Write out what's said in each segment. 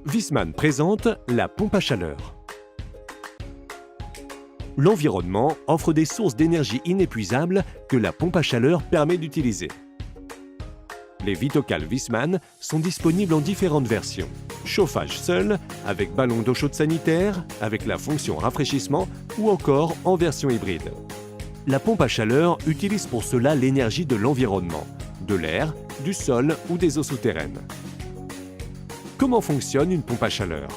Viessmann présente la pompe à chaleur. L'environnement offre des sources d'énergie inépuisables que la pompe à chaleur permet d'utiliser. Les Vitocal Viessmann sont disponibles en différentes versions. Chauffage seul, avec ballon d'eau chaude sanitaire, avec la fonction rafraîchissement ou encore en version hybride. La pompe à chaleur utilise pour cela l'énergie de l'environnement, de l'air, du sol ou des eaux souterraines. Comment fonctionne une pompe à chaleur?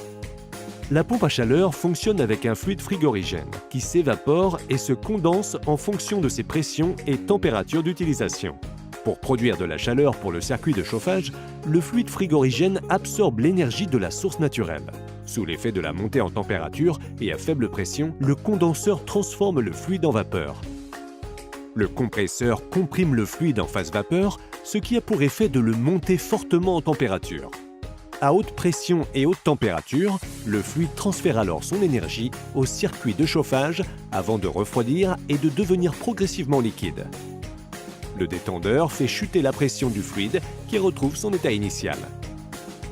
La pompe à chaleur fonctionne avec un fluide frigorigène qui s'évapore et se condense en fonction de ses pressions et températures d'utilisation. Pour produire de la chaleur pour le circuit de chauffage, le fluide frigorigène absorbe l'énergie de la source naturelle. Sous l'effet de la montée en température et à faible pression, le condenseur transforme le fluide en vapeur. Le compresseur comprime le fluide en phase vapeur, ce qui a pour effet de le monter fortement en température. À haute pression et haute température, le fluide transfère alors son énergie au circuit de chauffage avant de refroidir et de devenir progressivement liquide. Le détendeur fait chuter la pression du fluide qui retrouve son état initial.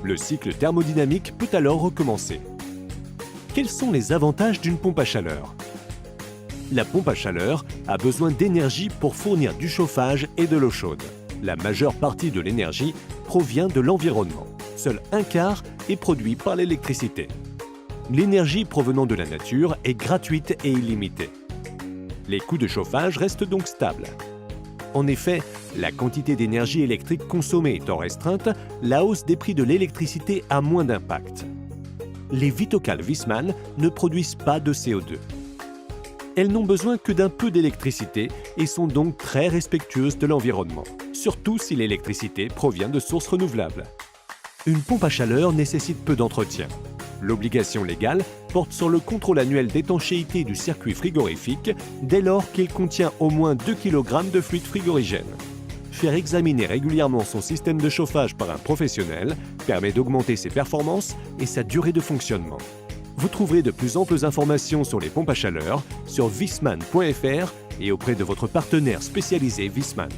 Le cycle thermodynamique peut alors recommencer. Quels sont les avantages d'une pompe à chaleur? La pompe à chaleur a besoin d'énergie pour fournir du chauffage et de l'eau chaude. La majeure partie de l'énergie provient de l'environnement. Seul un quart est produit par l'électricité. L'énergie provenant de la nature est gratuite et illimitée. Les coûts de chauffage restent donc stables. En effet, la quantité d'énergie électrique consommée étant restreinte, la hausse des prix de l'électricité a moins d'impact. Les Vitocal Viessmann ne produisent pas de CO2. Elles n'ont besoin que d'un peu d'électricité et sont donc très respectueuses de l'environnement, surtout si l'électricité provient de sources renouvelables. Une pompe à chaleur nécessite peu d'entretien. L'obligation légale porte sur le contrôle annuel d'étanchéité du circuit frigorifique dès lors qu'il contient au moins 2 kg de fluide frigorigène. Faire examiner régulièrement son système de chauffage par un professionnel permet d'augmenter ses performances et sa durée de fonctionnement. Vous trouverez de plus amples informations sur les pompes à chaleur sur viessmann.fr et auprès de votre partenaire spécialisé Viessmann.